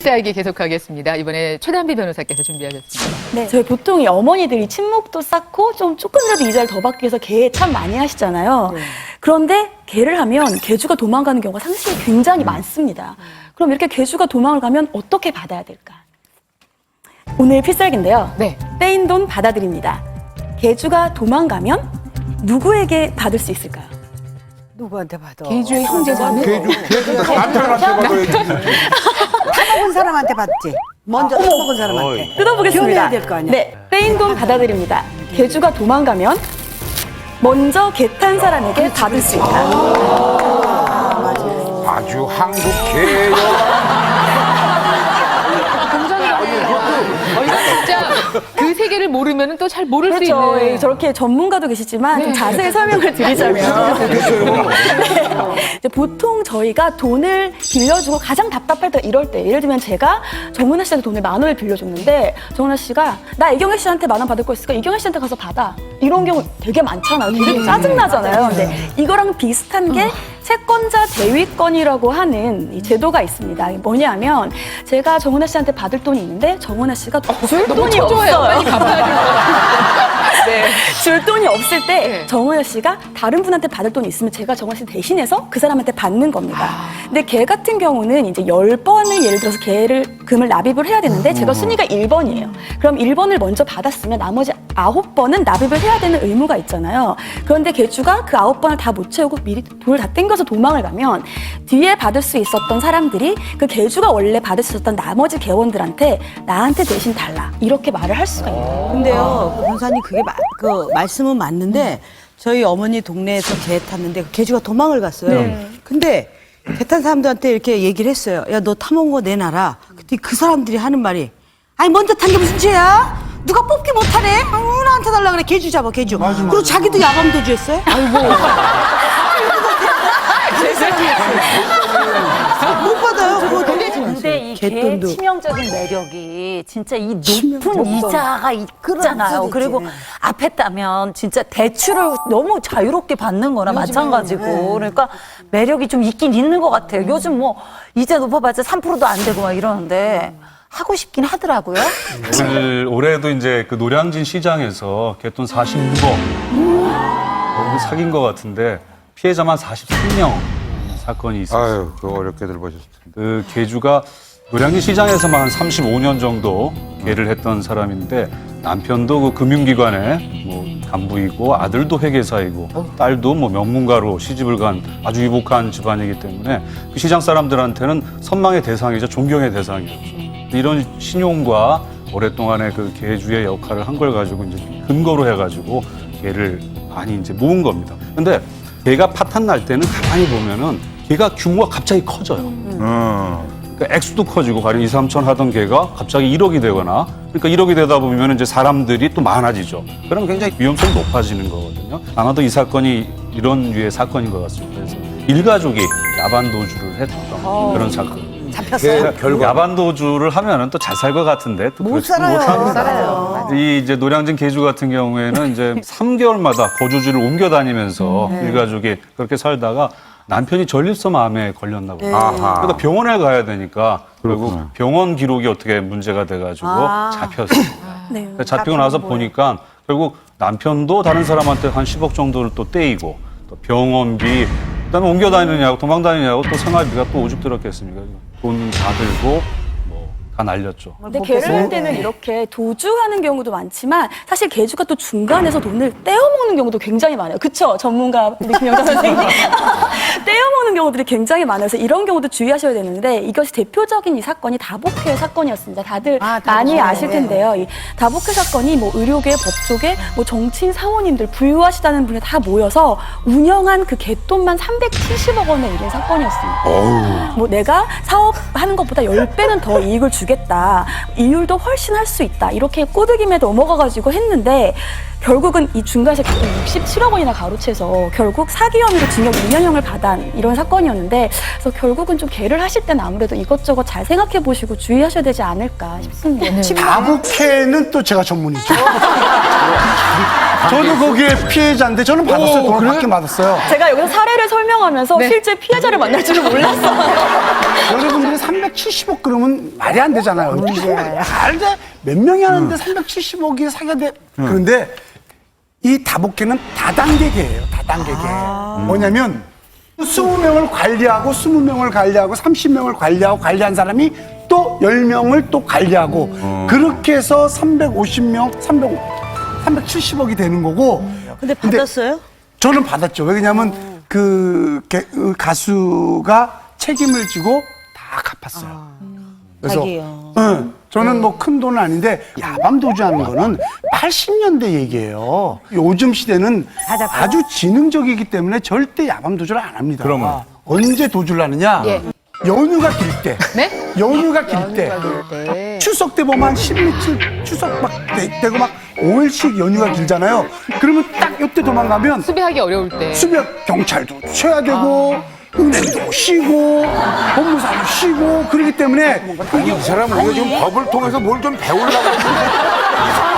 픽스알기 계속하겠습니다. 이번에 최단비 변호사께서 준비하셨습니다. 네, 저희 보통 이 어머니들이 친목도 쌓고 조금이라도 이자를 더 받기 위해서 개 참 많이 하시잖아요. 네. 그런데 개를 하면 개주가 도망가는 경우가 사실 굉장히 많습니다. 그럼 이렇게 개주가 도망을 가면 어떻게 받아야 될까? 오늘 필살기인데요. 네. 떼인 돈 받아드립니다. 개주가 도망가면 누구에게 받을 수 있을까요? 누구한테 받아? 개주의 형제자매. 남편한테 받아야지. 타먹은 사람한테 받지. 먼저 타먹은 사람한테. 뜯어보겠습니다. 교내야 될 거 아니야. 네, 떼인 돈 받아드립니다. 개주가 도망가면 먼저 개 탄 사람에게 받을 수 있다. 아주 한국해요. 이거 진짜 그 세계를 모르면 또 잘 모를 수 그렇죠. 있는. 저렇게 전문가도 계시지만 좀 네. 자세히 설명을 드리자면 이제 보통 저희가 돈을 빌려주고 가장 답답할 때 이럴 때 예를 들면 제가 정은아 씨한테 돈을 10,000원을 빌려줬는데 정은아 씨가 나 이경혜 씨한테 10,000원 받을 거 있으니까 이경혜 씨한테 가서 받아 이런 경우 되게 많잖아요. 되게 짜증나잖아요. 근데 이거랑 비슷한 게 채권자 대위권이라고 하는 이 제도가 있습니다. 이게 뭐냐면 제가 정은아 씨한테 받을 돈이 있는데 정은아 씨가 줄 너무 돈이 초조해요. 없어요. 빨리 갚아야 될 것 같아요. 네. 줄 돈이 없을 때 네. 정은아 씨가 다른 분한테 받을 돈이 있으면 제가 정은아 씨 대신해서 그 사람한테 받는 겁니다. 근데 걔 같은 경우는 이제 10번을 예를 들어서 걔를 금을 납입을 해야 되는데 제가 순위가 1번이에요. 그럼 1번을 먼저 받았으면 나머지 9번은 납입을 해야 되는 의무가 있잖아요. 그런데 개주가 그 9번을 다 못 채우고 미리 돈을 다 땡겨서 도망을 가면 뒤에 받을 수 있었던 사람들이 그 개주가 원래 받을 수 있었던 나머지 개원들한테 나한테 대신 달라 이렇게 말을 할 수가 있어요. 근데요, 변호사님 그게 그 말씀은 맞는데 저희 어머니 동네에서 개 탔는데 그 개주가 도망을 갔어요. 근데 개 탄 사람들한테 이렇게 얘기를 했어요. 야, 너 타먹은 거 내놔라. 그때 그 사람들이 하는 말이 아니 먼저 탄 게 무슨 죄야? 누가 뽑기 못하네? 나한테 달라 그래. 개주 잡아, 개주. 그리고 자기도 야밤도주 했어요? 못 받아요. 그거 근데 이 개 개돈도. 치명적인 매력이 진짜 이 높은 이자가 있잖아요. 그런 그리고 소리지. 앞에 따면 진짜 대출을 너무 자유롭게 받는 거나 마찬가지고. 그러니까 매력이 좀 있긴 있는 것 같아요. 요즘 뭐 이자 높아봤자 3%도 안 되고 막 이러는데 하고 싶긴 하더라고요. 올해도 이제 그 노량진 시장에서 개돈 46억 사귄 것 같은데 피해자만 43명 사건이 있었어요. 아유, 그거 어렵게들 보셨을 텐데. 그 개주가 노량진 시장에서만 한 35년 정도 개를 했던 사람인데 남편도 그 금융기관에 뭐 간부이고 아들도 회계사이고 딸도 뭐 명문가로 시집을 간 아주 유복한 집안이기 때문에 그 시장 사람들한테는 선망의 대상이자 존경의 대상이었죠. 이런 신용과 오랫동안의 그 개주의 역할을 한 걸 가지고 이제 근거로 해가지고 개를 많이 이제 모은 겁니다. 근데 개가 파탄 날 때는 가만히 보면은 개가 규모가 갑자기 커져요. 그러니까 액수도 커지고 가령 2, 3천 하던 개가 갑자기 1억이 되거나 그러니까 1억이 되다 보면 이제 사람들이 또 많아지죠. 그럼 굉장히 위험성이 높아지는 거거든요. 아마도 이 사건이 이런 류의 사건인 것 같습니다. 그래서 일가족이 야반 도주를 했던 그런 사건. 잡혔어요. 결국 야반 도주를 하면은 또 잘 살 것 같은데 또 못 그렇지 살아요. 못합니다. 못 살아요. 이 이제 노량진 개주 같은 경우에는 이제 3개월마다 거주지를 옮겨 다니면서 일가족이 그렇게 살다가 남편이 전립선 암에 걸렸나 봐요. 아하. 그러니까 병원에 가야 되니까 결국 그렇구나. 병원 기록이 어떻게 문제가 돼가지고 잡혔어요. 네. 잡히고 나서 보니까 결국 남편도 다른 사람한테 한 10억 정도를 또 떼이고 또 병원비 그다음에 옮겨 다니느냐고 도망 다니느냐고 또 생활비가 또 오죽 들었겠습니까? 돈 다 들고 뭐 다 날렸죠. 근데 개를 할 때는 이렇게 도주하는 경우도 많지만 사실 개주가 또 중간에서 돈을 떼어먹는 경우도 굉장히 많아요. 그쵸? 전문가 우리 김영자 선생님. 떼어먹는 경우들이 굉장히 많아요. 그래서 이런 경우도 주의하셔야 되는데 이것이 대표적인 이 사건이 다복회 사건이었습니다. 다들 많이 아실 텐데요. 이 다복회 사건이 뭐 의료계, 법조계, 뭐 정치인, 사원님들 부유하시다는 분이 다 모여서 운영한 그 개돈만 370억 원에 이른 사건이었습니다. 뭐 내가 사업하는 것보다 10배는 더 이익을 주겠다. 이율도 훨씬 할 수 있다. 이렇게 꼬드김에 넘어가가지고 했는데 결국은 이 중간에서 67억 원이나 가로채서 결국 사기 혐의로 징역 2년형을 받은 이런 사건이었는데 그래서 결국은 좀 개를 하실 때는 아무래도 이것저것 잘 생각해 보시고 주의하셔야 되지 않을까 싶습니다. 다복회는 또 제가 전문이죠. 저도 거기에 피해자인데 저는 받았어요. 돈을 받긴 받았어요. 제가 여기서 사례를 설명하면서 네. 실제 피해자를 만날 줄은 몰랐어요. 여러분들이 370억 그러면 말이 안 되잖아요. 말도 몇 명이 하는데 370억이 사게 돼. 그런데 이 다복회는 다단계계예요. 다단계계. 뭐냐면 20명을 관리하고 20명을 관리하고 30명을 관리하고 관리한 사람이 또 10명을 또 관리하고 그렇게 해서 350명, 370억이 되는 거고. 근데 받았어요? 저는 받았죠. 왜냐면 그 가수가 책임을 지고 다 갚았어요. 그래서 자기요. 응, 저는 뭐 큰 돈은 아닌데 야밤 도주하는 거는 80년대 얘기예요. 요즘 시대는 아주 지능적이기 때문에 절대 야밤 도주를 안 합니다. 그러면? 언제 도주를 하느냐? 예. 연휴가 길 때. 네? 연휴가 길 때. 네. 추석 때 보면 한 10일치 추석 막 되고 막 5일씩 연휴가 길잖아요. 그러면 딱 이때 도망가면 수비하기 어려울 때. 수비학 경찰도 쳐야 되고 은행도 쉬고 법무사도 쉬고 그러기 때문에 이 사람 우리가 지금 법을 통해서 뭘 좀 배우려고 하는데